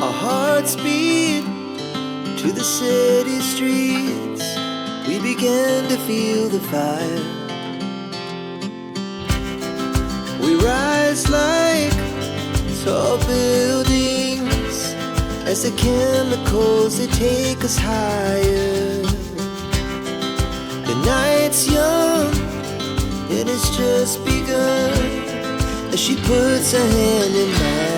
Our hearts beat to the city streets. We began to feel the fire. We rise like tall buildings as the chemicals, they take us higher. The night's young, it has just begun as she puts her hand in mine.